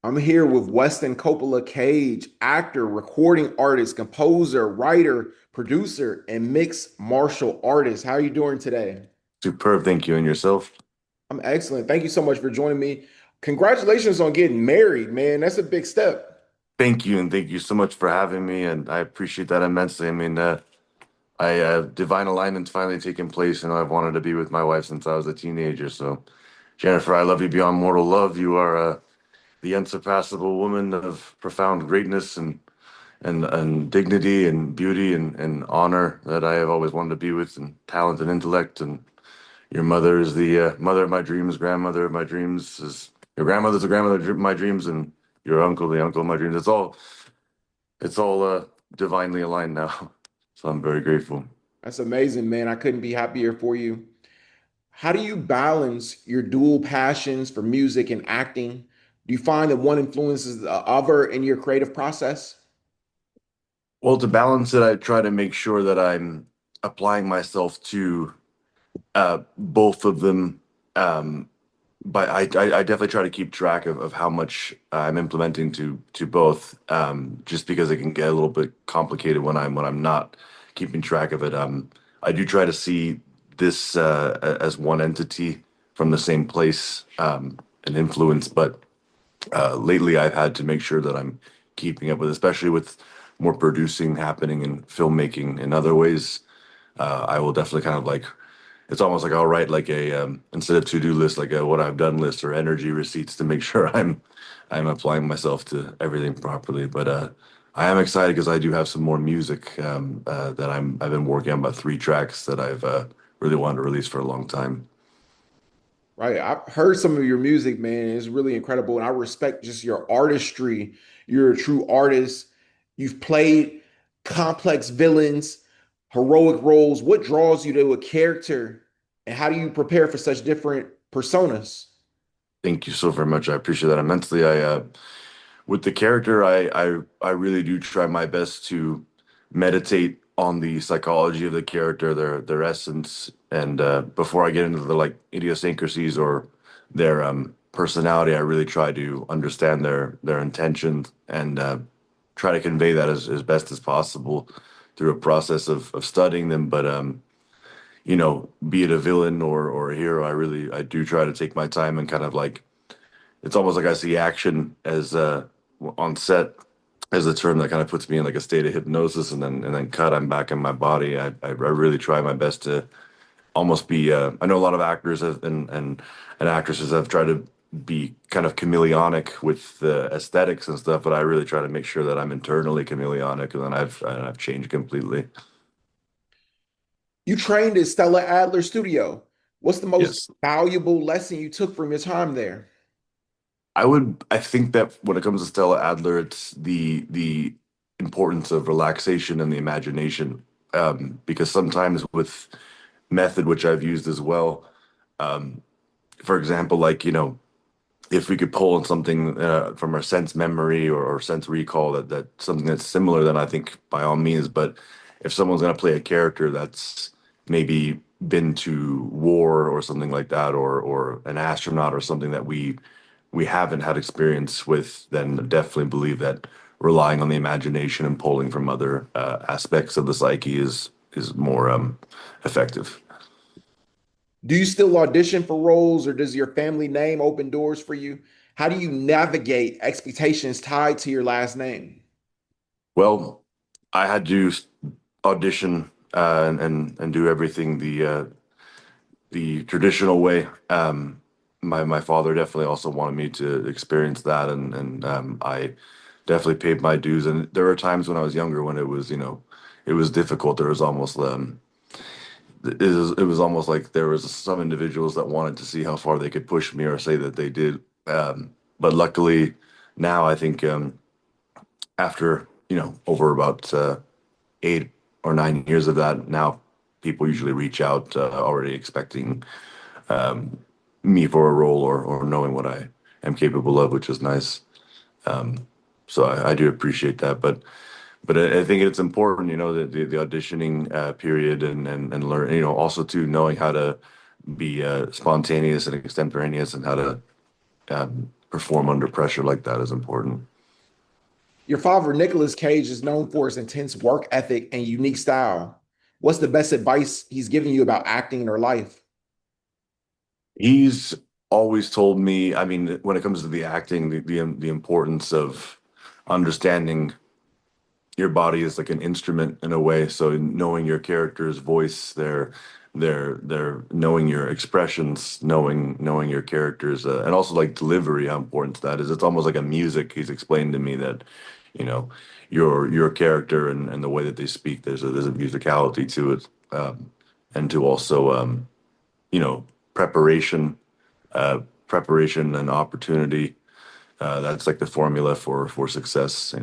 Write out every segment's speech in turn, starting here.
I'm here with Weston Coppola Cage, actor, recording artist, composer, writer, producer, and mixed martial artist. How are you doing today? Superb, thank you. And yourself? I'm excellent. Thank you so much for joining me. Congratulations on getting married, man. That's a big step. Thank you, and thank you so much for having me, and I appreciate that immensely. I mean, divine alignment's finally taken place, and I've wanted to be with my wife since I was a teenager. So, Jennifer, I love you beyond mortal love. You are the unsurpassable woman of profound greatness and dignity and beauty and honor that I have always wanted to be with, and talent and intellect. And your mother is the mother of my dreams, grandmother of my dreams. Is your grandmother's the grandmother of my dreams, and your uncle the uncle of my dreams. It's all divinely aligned now. So I'm very grateful. That's amazing, man. I couldn't be happier for you. How do you balance your dual passions for music and acting? Do you find that one influences the other in your creative process? Well, to balance it, I try to make sure that I'm applying myself to both of them. Um, but I definitely try to keep track of how much I'm implementing to both, just because it can get a little bit complicated when I'm not keeping track of it. I do try to see this as one entity from the same place, and influence, but lately I've had to make sure that I'm keeping up with, especially with more producing happening and filmmaking in other ways. I will definitely kind of like, it's almost like I'll write like a instead of to-do list, like a what I've done list or energy receipts to make sure I'm applying myself to everything properly. But I am excited because I do have some more music that I've been working on, about 3 tracks that I've really wanted to release for a long time. Right. I've heard some of your music, man. It's really incredible. And I respect just your artistry. You're a true artist. You've played complex villains, heroic roles. What draws you to a character? And how do you prepare for such different personas? Thank you so very much. I appreciate that immensely. I With the character, I really do try my best to meditate on the psychology of the character, their essence, and before I get into the like idiosyncrasies or their personality, I really try to understand their intentions and try to convey that as best as possible through a process of studying them. But be it a villain or a hero, I do try to take my time and kind of like, it's almost like I see action as on set as a term that kind of puts me in like a state of hypnosis, and then cut, I'm back in my body. I really try my best to almost be. I know a lot of actors and actresses have tried to be kind of chameleonic with the aesthetics and stuff, but I really try to make sure that I'm internally chameleonic, and then I've changed completely. You trained at Stella Adler Studio. What's the most Yes. valuable lesson you took from your time there? I think that when it comes to Stella Adler, it's the importance of relaxation and the imagination. Because sometimes with method, which I've used as well, um, for example, like, if we could pull on something from our sense memory or sense recall, that something that's similar, then I think by all means. But if someone's going to play a character that's maybe been to war or something like that, or an astronaut or something that we haven't had experience with, then definitely believe that relying on the imagination and pulling from other aspects of the psyche is more effective. Do you still audition for roles or does your family name open doors for you? How do you navigate expectations tied to your last name? Well, I had to audition and do everything the traditional way. My father definitely also wanted me to experience that, and I definitely paid my dues. And there were times when I was younger when it was difficult. There was almost it was almost like there was some individuals that wanted to see how far they could push me or say that they did. But luckily now I think, after over about 8 or 9 years of that, now people usually reach out already expecting me for a role, or knowing what I am capable of, which is nice. So I do appreciate that, but I think it's important, the auditioning period, and learn, also to knowing how to be spontaneous and extemporaneous, and how to perform under pressure like that is important. Your father, Nicolas Cage, is known for his intense work ethic and unique style. What's the best advice he's given you about acting in your life? He's always told me, I mean, when it comes to the acting, the importance of understanding your body is like an instrument in a way. So knowing your character's voice, their knowing your expressions, knowing your characters, and also like delivery, how important that is. It's almost like a music. He's explained to me that, you know, your character and the way that they speak, there's a musicality to it, and to also preparation, preparation and opportunity. That's like the formula for success.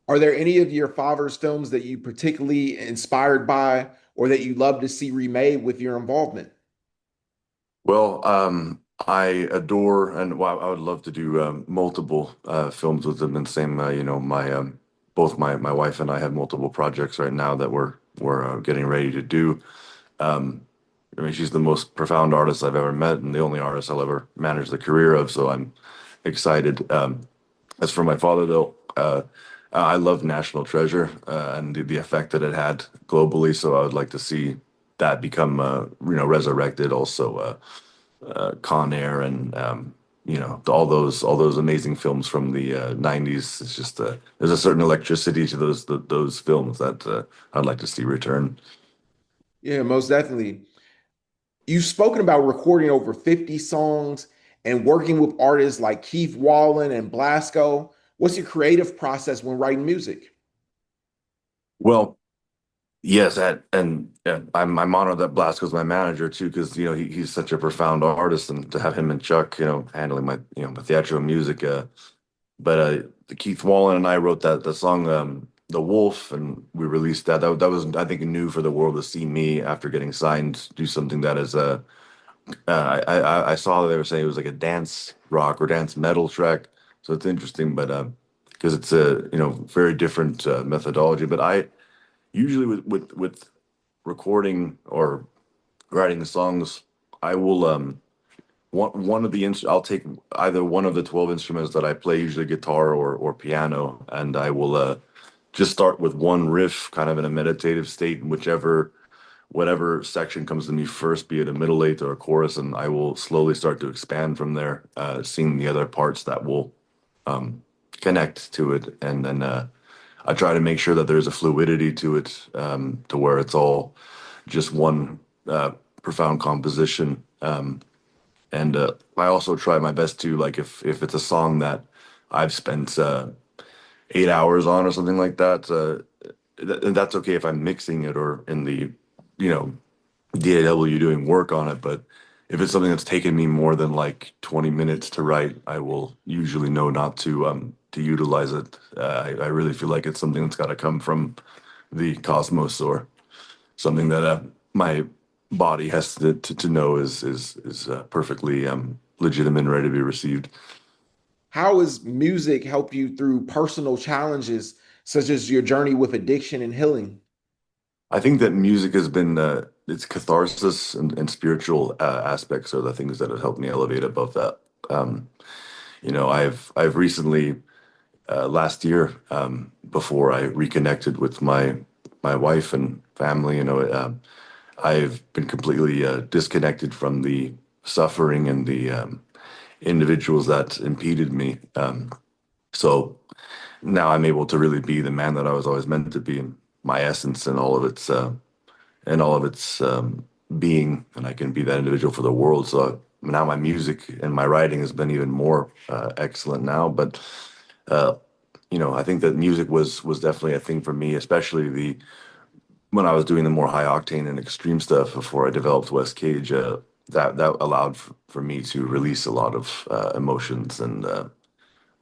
Are there any of your father's films that you particularly inspired by or that you love to see remade with your involvement? Well, I adore and well, I would love to do multiple films with them. And same, my both my wife and I have multiple projects right now that we're getting ready to do. Um, I mean, she's the most profound artist I've ever met, and the only artist I'll ever manage the career of. So I'm excited. As for my father, though, I love National Treasure and the effect that it had globally. So I would like to see that become, resurrected. Also, Con Air and all those amazing films from the '90s. It's just there's a certain electricity to those films that I'd like to see return. Yeah, most definitely. You've spoken about recording over 50 songs and working with artists like Keith Wallen and Blasco. What's your creative process when writing music? Well, yes, and I'm honored that Blasco's my manager too, because he's such a profound artist, and to have him and Chuck, handling my my theatrical music. But the Keith Wallen and I wrote that song, "The Wolf," and we released that. That was, I think, new for the world to see me after getting signed to do something that is I saw they were saying it was like a dance rock or dance metal track, so it's interesting, but because it's a very different methodology. But I usually with recording or writing the songs, I will one of the I'll take either one of the 12 instruments that I play, usually guitar or piano, and I will just start with one riff, kind of in a meditative state, and whatever section comes to me first, be it a middle eight or a chorus, and I will slowly start to expand from there, seeing the other parts that will connect to it, and then I try to make sure that there's a fluidity to it, to where it's all just one profound composition. And I also try my best to, like, if it's a song that I've spent 8 hours on or something like that, that's okay if I'm mixing it or in the you know DAW doing work on it. But if it's something that's taken me more than like 20 minutes to write, I will usually know not to utilize it. I really feel like it's something that's got to come from the cosmos, or something that my body has to know is perfectly legitimate and ready to be received. How has music helped you through personal challenges such as your journey with addiction and healing? I think that music has been its catharsis and spiritual aspects are the things that have helped me elevate above that. Um, I've recently last year, before I reconnected with my wife and family, I've been completely disconnected from the suffering and the individuals that impeded me. So now I'm able to really be the man that I was always meant to be, in my essence and all of its being, and I can be that individual for the world. So now my music and my writing has been even more excellent now. But uh, I think that music was definitely a thing for me, especially the when I was doing the more high octane and extreme stuff before I developed West Cage. That allowed for me to release a lot of emotions and a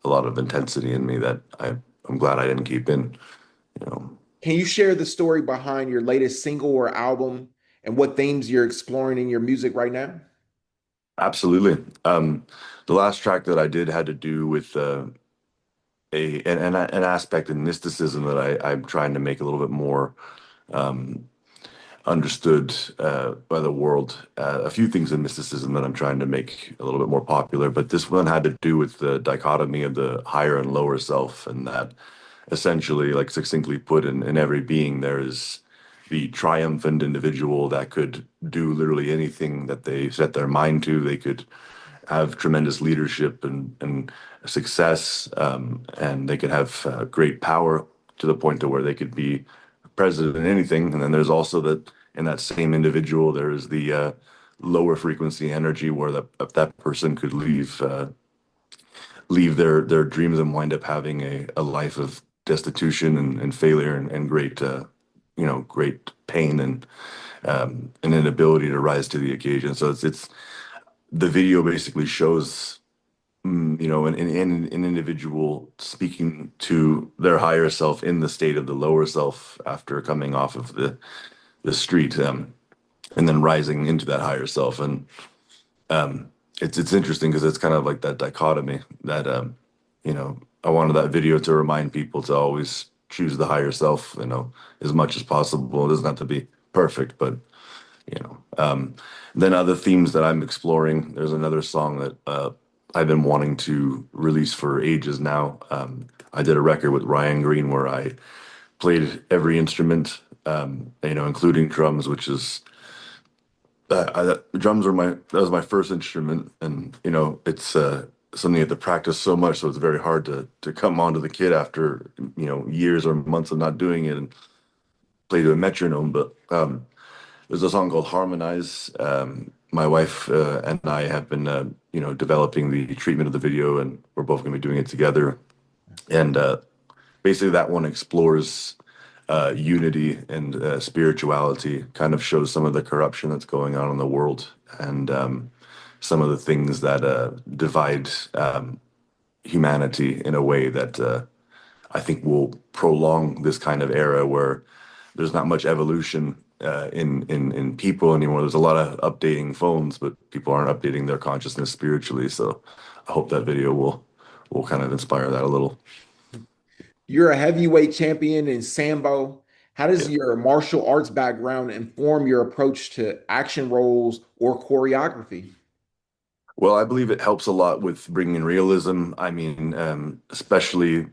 lot of intensity in me that I'm glad I didn't keep in. You know, Can you share the story behind your latest single or album and what themes you're exploring in your music right now? absolutely. The last track that I did had to do with an aspect in mysticism that I'm trying to make a little bit more understood by the world. A few things in mysticism that I'm trying to make a little bit more popular, but this one had to do with the dichotomy of the higher and lower self, and that essentially, like succinctly put, in every being, there is the triumphant individual that could do literally anything that they set their mind to. They could have tremendous leadership and success, and they could have great power to the point to where they could be president in anything. And then there's also that in that same individual, there is the lower frequency energy where that person could leave their dreams and wind up having a life of destitution and failure and great great pain and an inability to rise to the occasion. So it's the video basically shows an individual speaking to their higher self in the state of the lower self after coming off of the street, and then rising into that higher self. And it's interesting because it's kind of like that dichotomy that I wanted that video to remind people to always choose the higher self, as much as possible. It doesn't have to be perfect, but then other themes that I'm exploring. There's another song that I've been wanting to release for ages now. I did a record with Ryan Green where I played every instrument, including drums, which is drums are that was my first instrument, and it's something you have to practice so much, so it's very hard to come onto the kit after years or months of not doing it and play to a metronome. But there's a song called Harmonize. My wife and I have been developing the treatment of the video, and we're both going to be doing it together. And basically, that one explores unity and spirituality, kind of shows some of the corruption that's going on in the world, and some of the things that divide humanity in a way that I think will prolong this kind of era where there's not much evolution in people anymore. There's a lot of updating phones, but people aren't updating their consciousness spiritually. So I hope that video will kind of inspire that a little. You're a heavyweight champion in Sambo. How does Yeah. your martial arts background inform your approach to action roles or choreography? Well, I believe it helps a lot with bringing realism. I mean, especially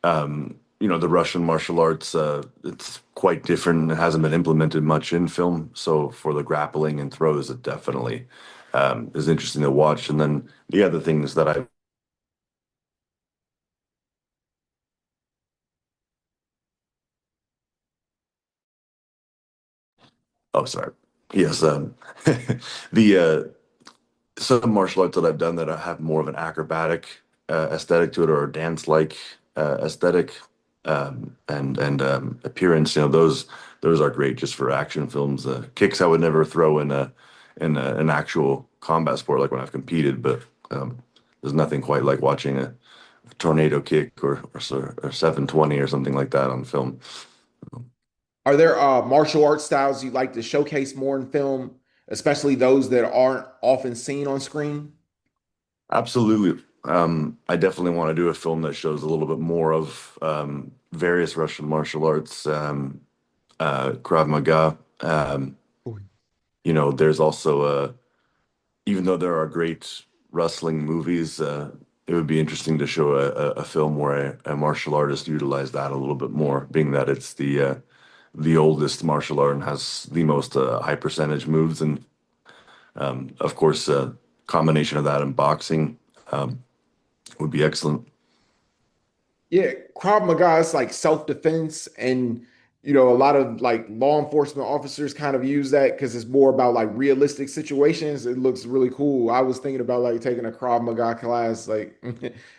the Russian martial arts, it's quite different. It hasn't been implemented much in film. So for the grappling and throws, it definitely is interesting to watch. And then the other things that I, oh, sorry. Yes, the some martial arts that I've done that have more of an acrobatic aesthetic to it or a dance-like aesthetic and appearance. Those are great just for action films. Kicks I would never throw in an actual combat sport like when I've competed, but there's nothing quite like watching a tornado kick or 720 or something like that on film. Are there martial arts styles you like to showcase more in film, especially those that aren't often seen on screen? Absolutely. I definitely want to do a film that shows a little bit more of various Russian martial arts, Krav Maga. There's also even though there are great wrestling movies, it would be interesting to show a film where a martial artist utilized that a little bit more, being that it's the oldest martial art and has the most high percentage moves, and of course, combination of that and boxing would be excellent. Yeah, Krav Maga is like self-defense, and a lot of like law enforcement officers kind of use that because it's more about like realistic situations. It looks really cool. I was thinking about like taking a Krav Maga class. Like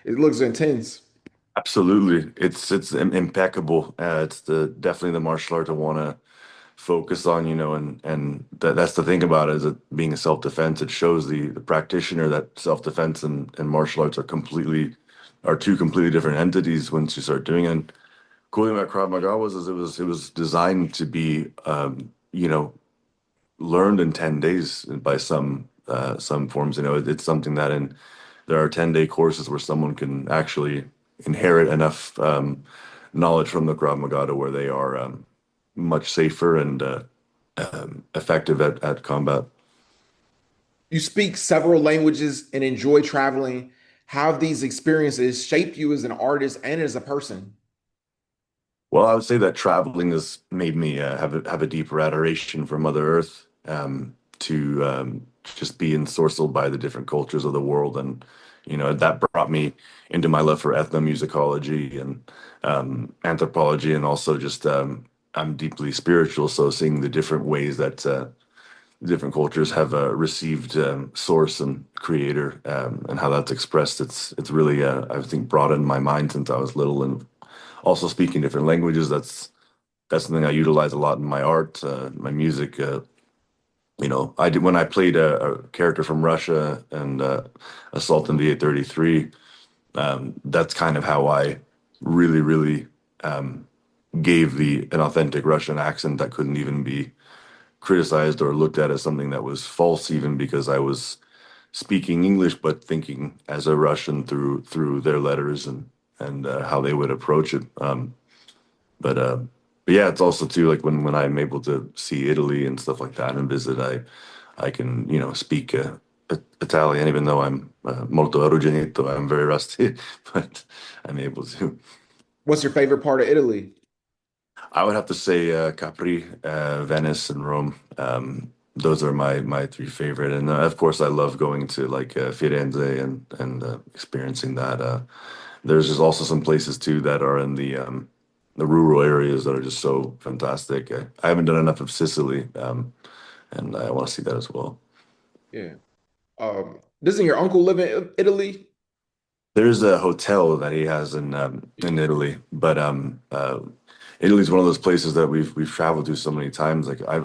it looks intense. Absolutely, it's impeccable. It's the definitely the martial art to want to focus on, and that's the thing about it is it being a self-defense. It shows the practitioner that self-defense and martial arts are two completely different entities once you start doing it. Cool thing about Krav Maga is it was designed to be learned in 10 days by some forms. It's something that there are 10-day courses where someone can actually inherit enough knowledge from the Krav Maga to where they are much safer and effective at combat. You speak several languages and enjoy traveling. How have these experiences shaped you as an artist and as a person? Well, I would say that traveling has made me have a deeper adoration for Mother Earth, to just be ensorcelled by the different cultures of the world, and that brought me into my love for ethnomusicology and anthropology, and also just I'm deeply spiritual, so seeing the different ways that different cultures have received source and creator, and how that's expressed. It's really I think broadened my mind since I was little, and also speaking different languages. That's something I utilize a lot in my art, my music. I did when I played a character from Russia and Assault in VA-33. That's kind of how I really um, gave the an authentic Russian accent that couldn't even be criticized or looked at as something that was false, even because I was speaking English but thinking as a Russian through their letters and how they would approach it. But uh, but yeah, it's also too like when I'm able to see Italy and stuff like that and visit, I can speak Italian, even though I'm molto arrugginito. I'm very rusty, but I'm able to. What's your favorite part of Italy? I would have to say Capri, Venice, and Rome. Those are my three favorite, and of course I love going to like Firenze and experiencing that. There's just also some places too that are in the rural areas that are just so fantastic. I haven't done enough of Sicily, and I want to see that as well. Yeah. Doesn't your uncle live in Italy? There's a hotel that he has in Italy, but Italy's one of those places that we've traveled to so many times. Like I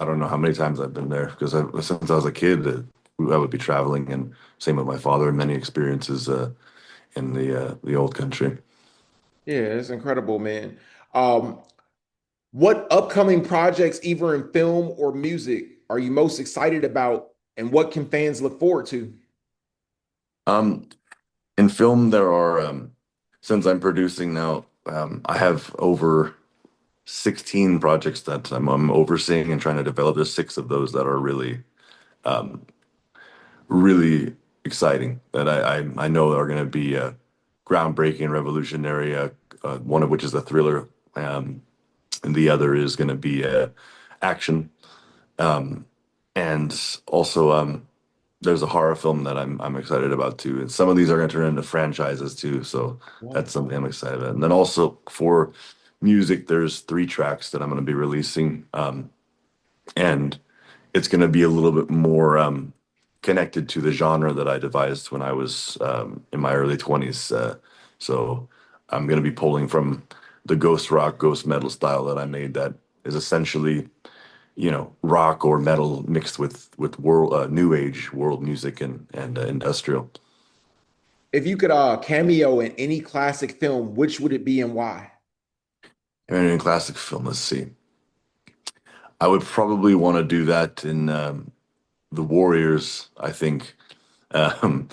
don't know how many times I've been there because since I was a kid, I would be traveling, and same with my father. Many experiences in the old country. Yeah, it's incredible, man. Um, what upcoming projects, either in film or music, are you most excited about, and what can fans look forward to? Um, in film, there are since I'm producing now, I have over 16 projects that I'm overseeing and trying to develop. There's six of those that are um, really exciting that I know are going to be groundbreaking, revolutionary. One of which is a thriller, and the other is going to be action. Um, and also, there's a horror film that I'm excited about too. And some of these are going to turn into franchises too, so that's Wow. something I'm excited about. And then also for music, there's three tracks that I'm going to be releasing. And it's going to be a little bit more connected to the genre that I devised when I was in my early 20s. So I'm going to be pulling from the ghost rock, ghost metal style that I made that is essentially, rock or metal mixed with world new age world music and industrial. If you could cameo in any classic film, which would it be and why? And in classic film, let's see. I would probably want to do that in The Warriors, I think. Um,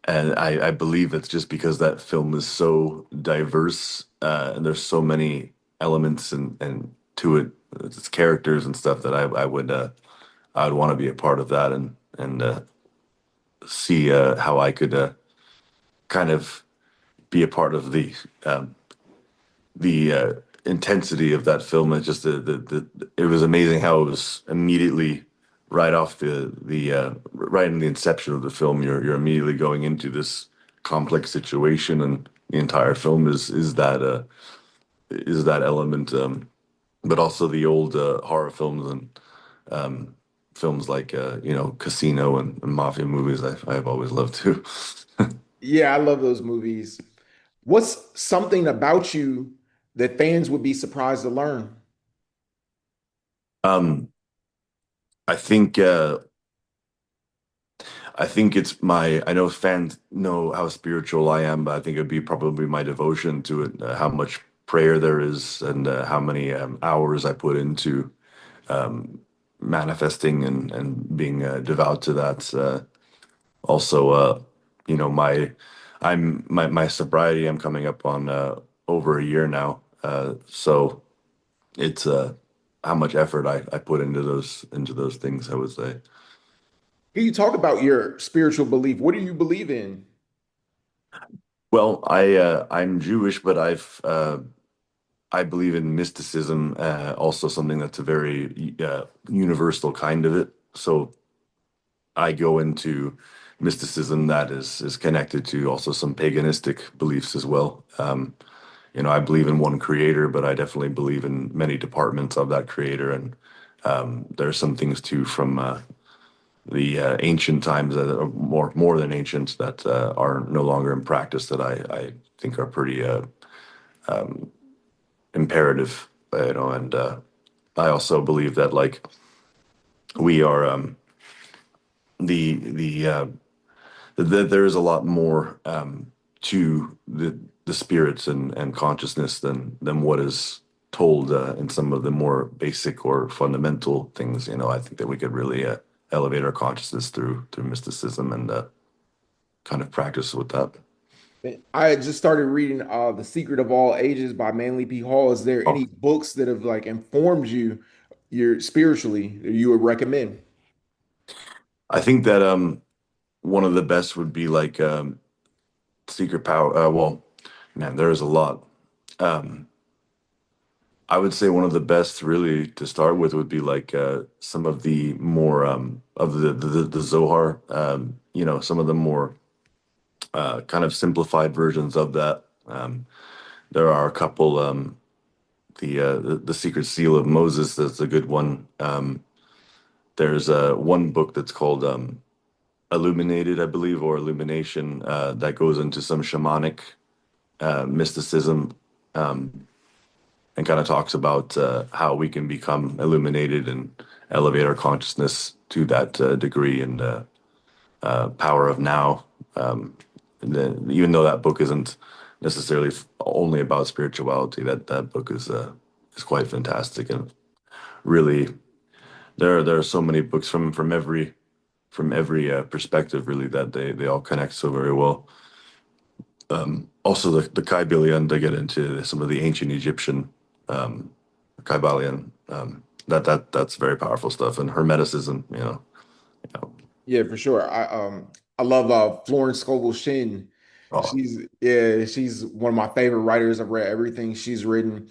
And I believe it's just because that film is so diverse, and there's so many elements and to it, its characters and stuff that I would want to be a part of that and see how I could kind of be a part of um, the intensity of that film. It's just it was amazing how it was immediately right off the right in the inception of the film. You're immediately going into this complex situation, and the entire film is that element. But also the old horror films and um, films like Casino and mafia movies. I've always loved too. Yeah, I love those movies. What's something about you that fans would be surprised to learn? um, I think. I think it's I know fans know how spiritual I am, but I think it'd be probably my devotion to it, how much prayer there is and how many hours I put into um, manifesting and being devout to that. Also, my sobriety, I'm coming up on over a year now. So it's how much effort I put into those things, I would say. Can you talk about your spiritual belief? What do you believe in? Well, I'm Jewish, but I believe in mysticism, also something that's a very universal kind of it. So I go into mysticism that is connected to also some paganistic beliefs as well. I believe in one creator, but I definitely believe in many departments of that creator, and there are some things too from the ancient times that are more than ancient that are no longer in practice that I think are pretty imperative. And I also believe that like we are the there is a lot more to the spirits and consciousness than what is told in some of the more basic or fundamental things. I think that we could really elevate our consciousness through mysticism and kind of practice with that. I had just started reading The Secret of All Ages by Manly P. Hall. Is there Oh, any books that have like informed you your spiritually that you would recommend? I think that one of the best would be like Secret Power. Well, man, there is a lot. Um, I would say one of the best really to start with would be like some of the more of the Zohar, some of the more kind of simplified versions of that. There are a couple, the Secret Seal of Moses, that's a good one. There's one book that's called Illuminated, I believe, or Illumination, that goes into some shamanic mysticism, and kind of talks about how we can become illuminated and elevate our consciousness to that degree and power of now. And then, even though that book isn't necessarily only about spirituality, that book is quite fantastic and really there are so many books from every perspective really that they all connect so very well. Also, the Kybalion, to get into some of the ancient Egyptian um, Kybalion, that's very powerful stuff, and Hermeticism. Yeah, for sure. I love Florence Scovel Shinn. Oh, She's one of my favorite writers. I've read everything she's written.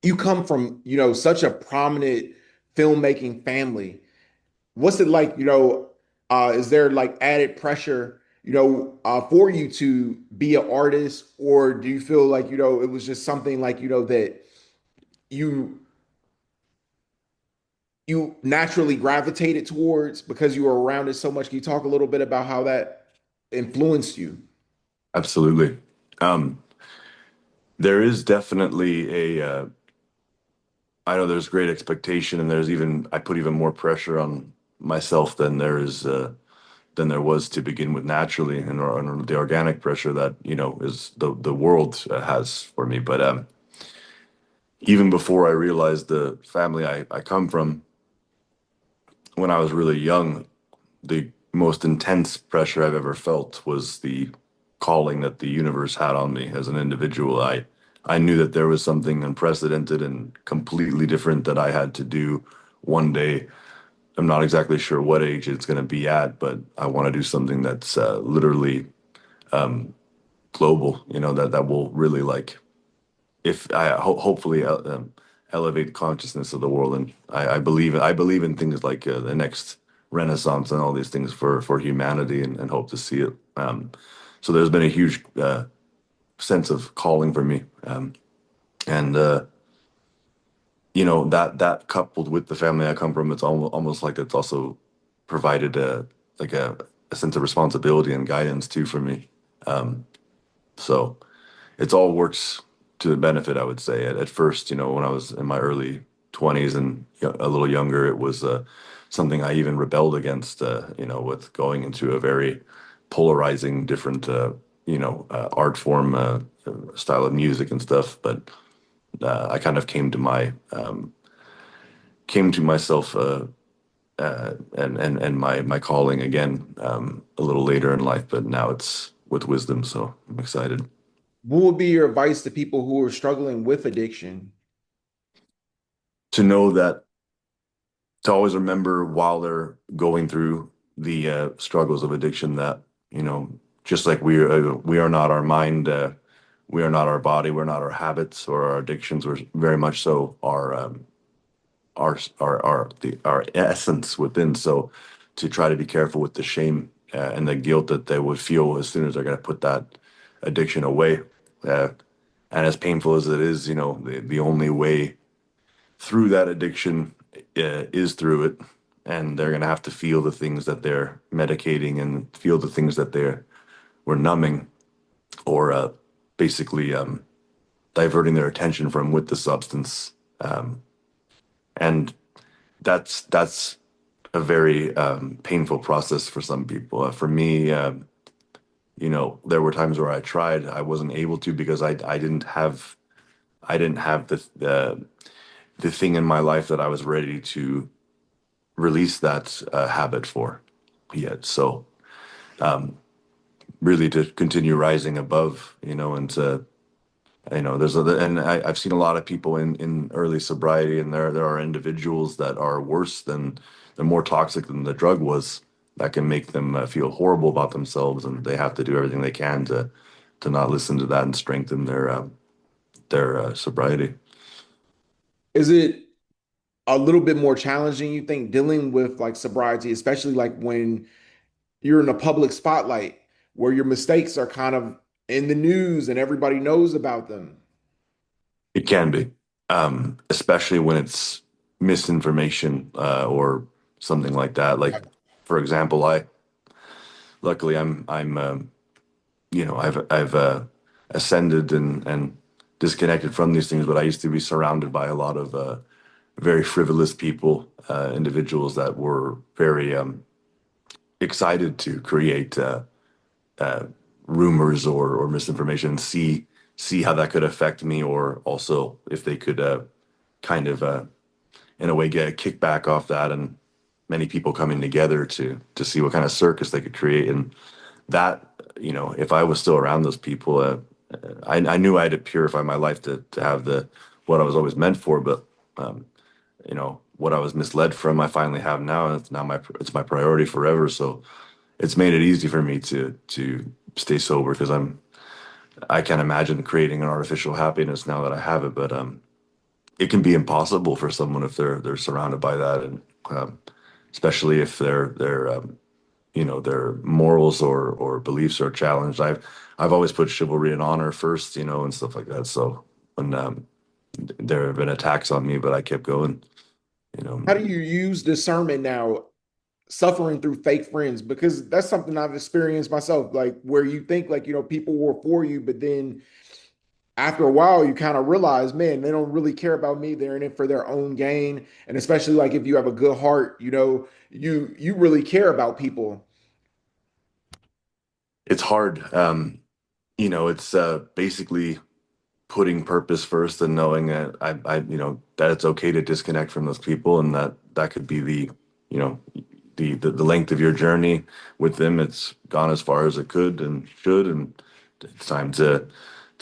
You come from, such a prominent filmmaking family. What's it like, is there like added pressure, for you to be an artist, or do you feel like, it was just something like, that you you naturally gravitated towards because you were around it so much? Can you talk a little bit about how that influenced you? absolutely. Um, there is definitely I know there's great expectation, and I put even more pressure on myself than there was to begin with naturally, and the organic pressure that is the world has for me. But even before I realized the family I come from, when I was really young, the most intense pressure I've ever felt was the calling that the universe had on me as an individual. I knew that there was something unprecedented and completely different that I had to do one day. I'm not exactly sure what age it's going to be at, but I want to do something that's literally global. That will really like if I hopefully elevate the consciousness of the world. And I believe in things like the next renaissance and all these things for humanity, and hope to see it. So there's been a huge sense of calling for me, and that coupled with the family I come from, it's almost like it's also provided like a sense of responsibility and guidance too for me. So it's all works to the benefit, I would say. At first, when I was in my early 20s and a little younger, it was something I even rebelled against, with going into a very polarizing, different, art form, style of music and stuff. But I kind of came to myself, and my calling again, a little later in life. But now it's with wisdom, so I'm excited. What would be your advice to people who are struggling with addiction? to know that to always remember while they're going through the struggles of addiction that, you know, just like we are not our mind, we are not our body, we're not our habits or our addictions, we're very much so our essence within. So to try to be careful with the shame and the guilt that they would feel as soon as they're going to put that addiction away. Uh, and as painful as it is, you know, the only way through that addiction is through it. And they're going to have to feel the things that they're medicating and feel the things that they're were numbing or basically diverting their attention from with the substance. And that's a very painful process for some people. For me, you know, there were times where I tried, I wasn't able to because I didn't have the thing in my life that I was ready to release that habit for yet. So really to continue rising above, you know, and to you know, and I've seen a lot of people in early sobriety, and there are individuals that are worse than they're more toxic than the drug was that can make them feel horrible about themselves, and they have to do everything they can to not listen to that and strengthen their sobriety. Is it a little bit more challenging, you think, dealing with like sobriety, especially like when you're in a public spotlight where your mistakes are kind of in the news and everybody knows about them? It can be, especially when it's misinformation or something like that. Like, for example, I luckily I'm you know, I've ascended and disconnected from these things, but I used to be surrounded by a lot of very frivolous people, individuals that were very excited to create uh, rumors or misinformation, see how that could affect me, or also if they could kind of in a way get a kickback off that, and many people coming together to see what kind of circus they could create. And that, you know, if I was still around those people, I knew I had to purify my life to have the what I was always meant for. But you know, what I was misled from, I finally have now, and it's now it's my priority forever. So it's made it easy for me to stay sober because I can't imagine creating an artificial happiness now that I have it. But it can be impossible for someone if they're surrounded by that, and especially if they're you know, their morals or beliefs are challenged. I've always put chivalry and honor first, you know, and stuff like that. So when there have been attacks on me, but I kept going, you know. How do you use discernment now, suffering through fake friends? Because that's something I've experienced myself, like where you think like, people were for you, but then after a while, you kind of realize, man, they don't really care about me. They're in it for their own gain. And especially like if you have a good heart, you really care about people. It's hard. You know, it's basically putting purpose first and knowing that you know, that it's okay to disconnect from those people, and that could be the, you know, the length of your journey with them. It's gone as far as it could and should, and it's time to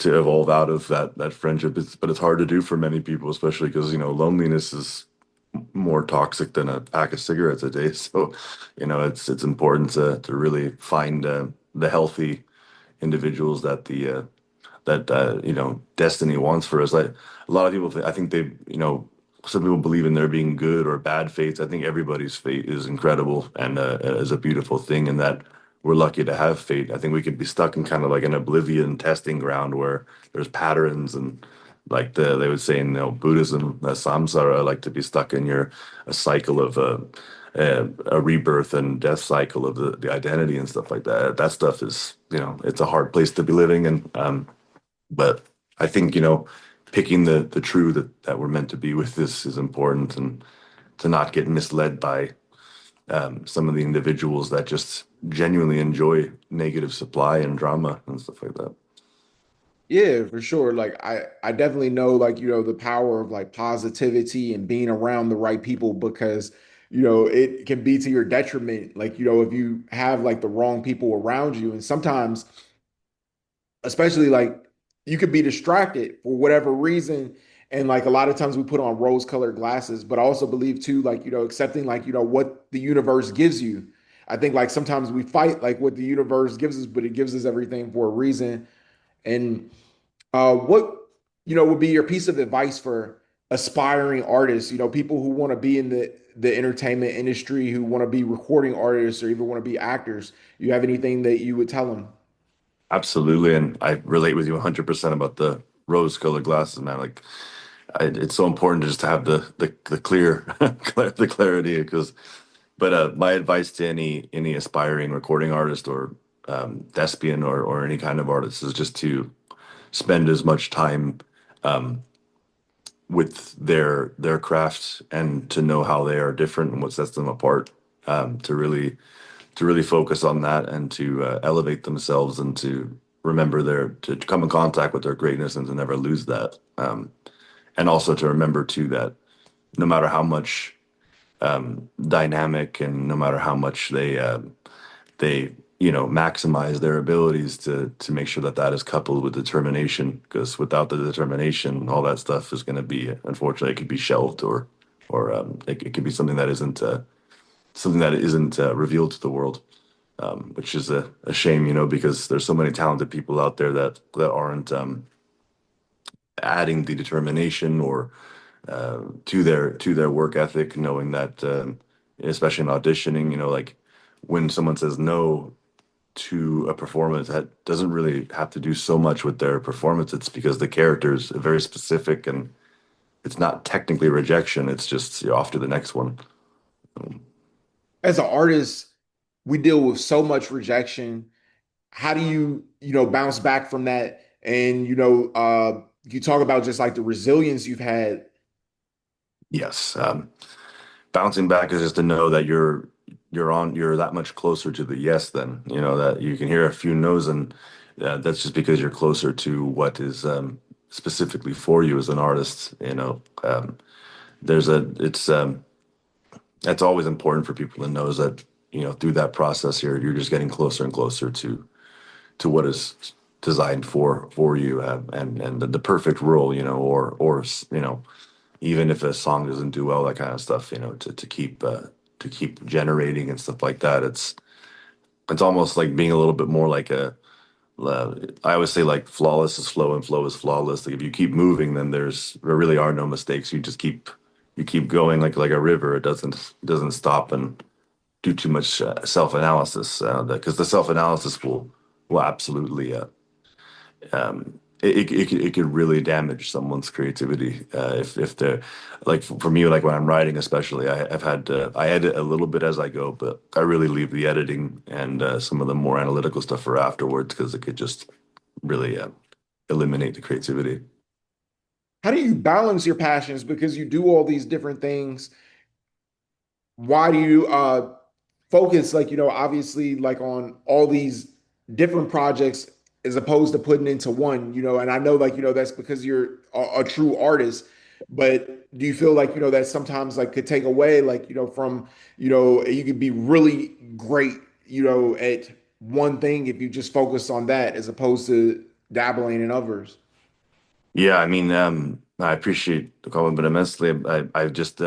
evolve out of that friendship. But it's hard to do for many people, especially because, you know, loneliness is more toxic than a pack of cigarettes a day. So, you know, it's important to really find the healthy individuals that you know, destiny wants for us. Like a lot of people, I think they, you know, some people believe in there being good or bad fates. I think everybody's fate is incredible and is a beautiful thing, and that we're lucky to have fate. I think we could be stuck in kind of like an oblivion testing ground where there's patterns, and like they would say in, you know, Buddhism, samsara, like to be stuck in a cycle of a rebirth and death cycle of the identity and stuff like that. That stuff is, you know, it's a hard place to be living in. But I think, you know, picking the true that we're meant to be with this is important, and to not get misled by some of the individuals that just genuinely enjoy negative supply and drama and stuff like that. Yeah, for sure. Like I definitely know like, the power of like positivity and being around the right people because, it can be to your detriment. Like, if you have like the wrong people around you, and sometimes especially like you could be distracted for whatever reason, And like a lot of times we put on rose-colored glasses, but I also believe too, like, accepting like, what the universe gives you. I think like sometimes we fight like what the universe gives us, but it gives us everything for a reason. And what would be your piece of advice for aspiring artists? People who want to be in the entertainment industry, who want to be recording artists, or even want to be actors. You have anything that you would tell them? Absolutely, and I relate with you 100% about the rose-colored glasses, man. Like, it's so important just to have the clear, the clarity. Because, but my advice to any aspiring recording artist or thespian or any kind of artist is just to spend as much time with their craft and to know how they are different and what sets them apart. To really focus on that and to elevate themselves and to remember to come in contact with their greatness and to never lose that. And also to remember too that no matter how much dynamic and no matter how much they maximize their abilities to make sure that that is coupled with determination, because without the determination all that stuff is going to be, unfortunately, it could be shelved or it could be something that isn't revealed to the world, which is a shame, because there's so many talented people out there that aren't adding the determination or to their work ethic, knowing that especially in auditioning, like when someone says no to a performance, that doesn't really have to do so much with their performance. It's because the character is very specific and it's not technically rejection. It's just you're off to the next one. As an artist, we deal with so much rejection. How do you, bounce back from that? And, you talk about just like the resilience you've had. Yes. Bouncing back is just to know that you're that much closer to the yes, then that you can hear a few no's, and that's just because you're closer to what is specifically for you as an artist. There's a it's That's always important for people to know, is that through that process here you're just getting closer and closer to what is designed for you, and the perfect role, or even if a song doesn't do well, that kind of stuff, to keep generating and stuff like that. It's almost like being a little bit more like I always say, like, flawless is flow and flow is flawless. Like, if you keep moving, then there really are no mistakes. You keep going like a river. It doesn't stop and do too much self-analysis, because the self-analysis will absolutely it could really damage someone's creativity, if they're, like, for me, like when I'm writing especially, I've had I edit a little bit as I go, but I really leave the editing and some of the more analytical stuff for afterwards, because it could just really eliminate the creativity. How do you balance your passions? Because you do all these different things. Why do you focus, like, obviously, like, on all these different projects as opposed to putting into one, and I know, like, that's because you're a true artist, but do you feel like, that sometimes like could take away, like, from, you could be really great, at one thing if you just focus on that as opposed to dabbling in others? Yeah, I mean, I appreciate the compliment immensely. I just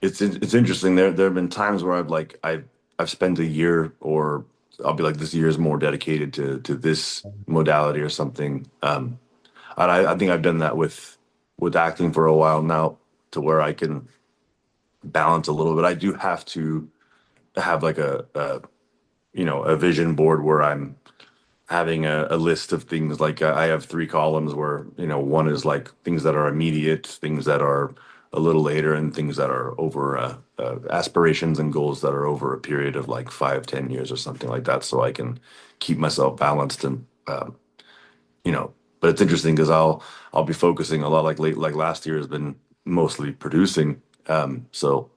it's interesting. There have been times where I've spent a year, or I'll be like, this year is more dedicated to this modality or something. And I think I've done that with acting for a while now, to where I can balance a little bit. I do have to have like a vision board where I'm having a list of things. Like, I have three columns where one is like things that are immediate, things that are a little later, and things that are over aspirations and goals that are over a period of like 5, 10 years or something like that, so I can keep myself balanced. And but it's interesting because I'll be focusing a lot, like last year has been mostly producing, so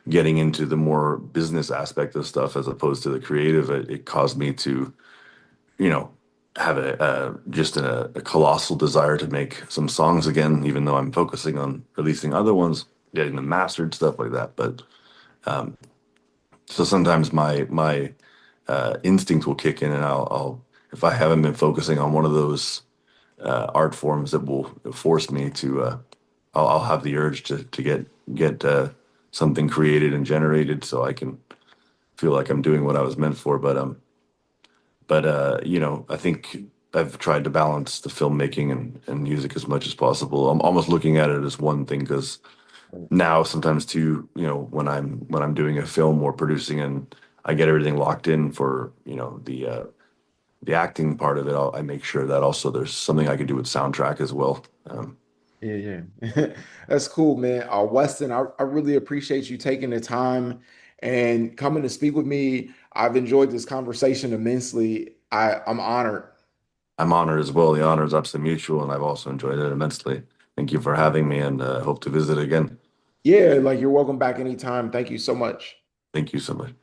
getting into the more business aspect of stuff as opposed to the creative, it caused me to you know, have just a colossal desire to make some songs again, even though I'm focusing on releasing other ones, getting them mastered, stuff like that. But so sometimes my instinct will kick in, and I'll if I haven't been focusing on one of those art forms that will force me to. I'll have the urge to get something created and generated, so I can feel like I'm doing what I was meant for. You know, I think I've tried to balance the filmmaking and music as much as possible. I'm almost looking at it as one thing because now sometimes too, you know, when I'm doing a film or producing and I get everything locked in for, you know, the acting part of it, I make sure that also there's something I can do with soundtrack as well. Yeah, yeah. That's cool, man. Weston, I really appreciate you taking the time and coming to speak with me. I've enjoyed this conversation immensely. I'm honored. I'm honored as well. The honor is absolutely mutual, and I've also enjoyed it immensely. Thank you for having me, and hope to visit again. Yeah, like you're welcome back anytime. Thank you so much. Thank you so much.